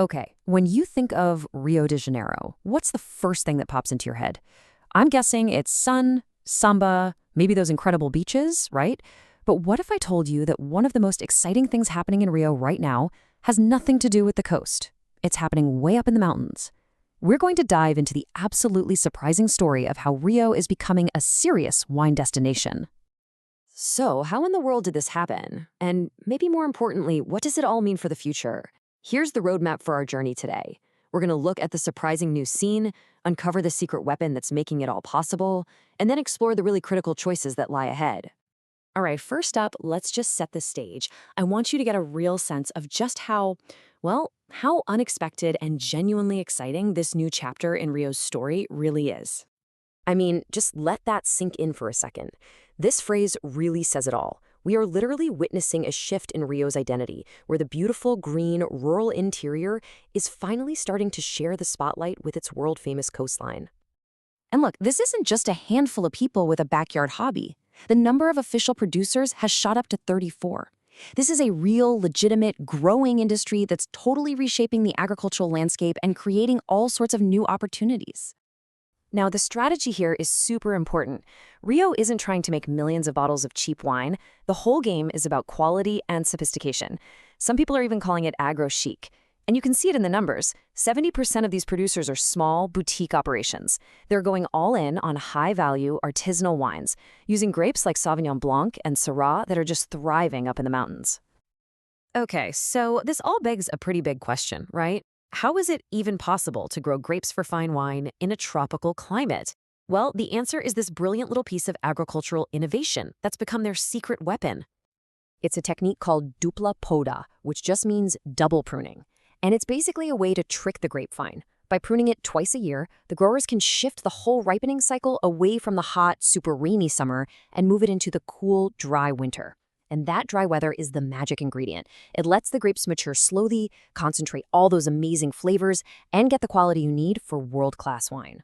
Okay, when you think of Rio de Janeiro, what's the first thing that pops into your head? I'm guessing it's sun, samba, maybe those incredible beaches, right? But what if I told you that one of the most exciting things happening in Rio right now has nothing to do with the coast? It's happening way up in the mountains. We're going to dive into the absolutely surprising story of how Rio is becoming a serious wine destination. So, how in the world did this happen? And maybe more importantly, what does it all mean for the future? Here's the roadmap for our journey today. We're going to look at the surprising new scene, uncover the secret weapon that's making it all possible, and then explore the really critical choices that lie ahead. All right, first up, let's just set the stage. I want you to get a real sense of just how unexpected and genuinely exciting this new chapter in Rio's story really is. I mean, just let that sink in for a second. This phrase really says it all. We are literally witnessing a shift in Rio's identity, where the beautiful, green, rural interior is finally starting to share the spotlight with its world-famous coastline. And look, this isn't just a handful of people with a backyard hobby. The number of official producers has shot up to 34. This is a real, legitimate, growing industry that's totally reshaping the agricultural landscape and creating all sorts of new opportunities. Now, the strategy here is super important. Rio isn't trying to make millions of bottles of cheap wine. The whole game is about quality and sophistication. Some people are even calling it agro-chic. And you can see it in the numbers. 70% of these producers are small, boutique operations. They're going all in on high-value, artisanal wines, using grapes like Sauvignon Blanc and Syrah that are just thriving up in the mountains. Okay, so this all begs a pretty big question, right? How is it even possible to grow grapes for fine wine in a tropical climate? Well, the answer is this brilliant little piece of agricultural innovation that's become their secret weapon. It's a technique called dupla poda, which just means double pruning. And it's basically a way to trick the grapevine. By pruning it twice a year, the growers can shift the whole ripening cycle away from the hot, super rainy summer and move it into the cool, dry winter. And that dry weather is the magic ingredient. It lets the grapes mature slowly, concentrate all those amazing flavors, and get the quality you need for world-class wine.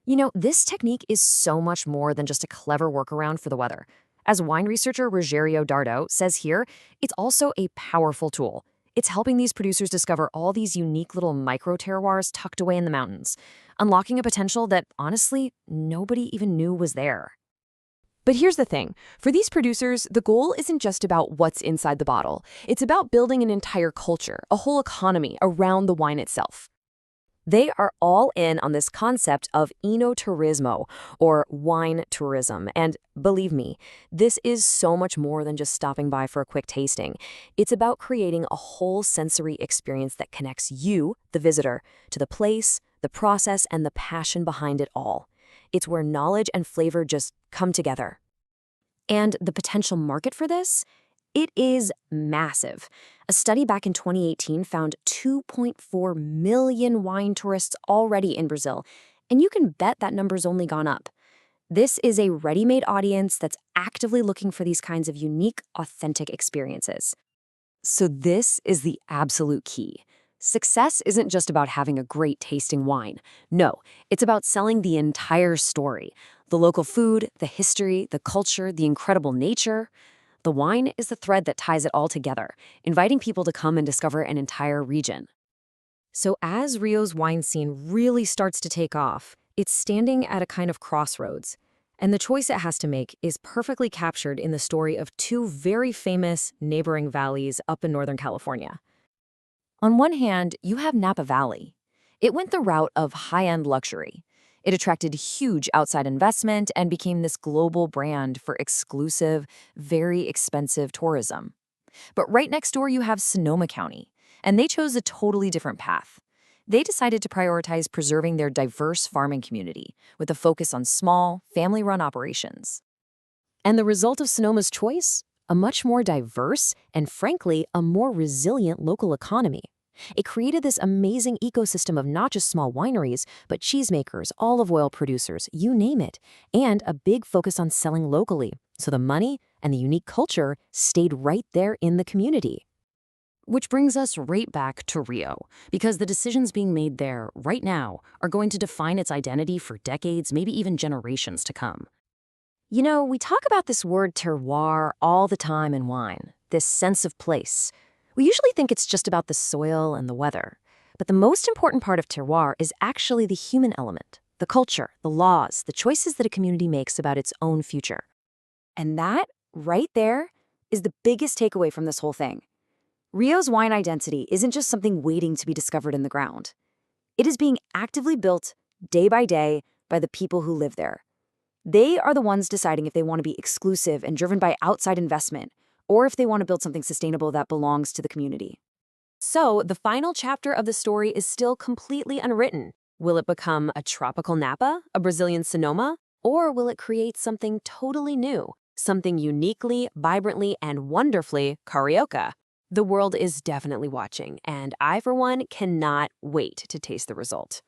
You know, this technique is so much more than just a clever workaround for the weather. As wine researcher Rogerio Dardo says here, it's also a powerful tool. It's helping these producers discover all these unique little micro-terroirs tucked away in the mountains, unlocking a potential that, honestly, nobody even knew was there. But here's the thing. For these producers, the goal isn't just about what's inside the bottle. It's about building an entire culture, a whole economy around the wine itself. They are all in on this concept of enoturismo, or wine tourism. And believe me, this is so much more than just stopping by for a quick tasting. It's about creating a whole sensory experience that connects you, the visitor, to the place, the process, and the passion behind it all. It's where knowledge and flavor just come together. And the potential market for this? It is massive. A study back in 2018 found 2.4 million wine tourists already in Brazil, and you can bet that number's only gone up. This is a ready-made audience that's actively looking for these kinds of unique, authentic experiences. So this is the absolute key. Success isn't just about having a great tasting wine. No, it's about selling the entire story. The local food, the history, the culture, the incredible nature. The wine is the thread that ties it all together, inviting people to come and discover an entire region. So as Rio's wine scene really starts to take off, it's standing at a kind of crossroads. And the choice it has to make is perfectly captured in the story of two very famous neighboring valleys up in Northern California. On one hand, you have Napa Valley. It went the route of high-end luxury. It attracted huge outside investment and became this global brand for exclusive, very expensive tourism. But right next door, you have Sonoma County, and they chose a totally different path. They decided to prioritize preserving their diverse farming community with a focus on small, family-run operations. And the result of Sonoma's choice? A much more diverse and, frankly, a more resilient local economy. It created this amazing ecosystem of not just small wineries, but cheesemakers, olive oil producers, you name it, and a big focus on selling locally, so the money and the unique culture stayed right there in the community. Which brings us right back to Rio, because the decisions being made there right now are going to define its identity for decades, maybe even generations to come. You know, we talk about this word terroir all the time in wine, this sense of place. We usually think it's just about the soil and the weather. But the most important part of terroir is actually the human element, the culture, the laws, the choices that a community makes about its own future. And that, right there, is the biggest takeaway from this whole thing. Rio's wine identity isn't just something waiting to be discovered in the ground. It is being actively built day by day by the people who live there. They are the ones deciding if they want to be exclusive and driven by outside investment, or if they want to build something sustainable that belongs to the community. So, the final chapter of the story is still completely unwritten. Will it become a tropical Napa, a Brazilian Sonoma, or will it create something totally new, something uniquely, vibrantly, and wonderfully Carioca? The world is definitely watching, and I, for one, cannot wait to taste the result.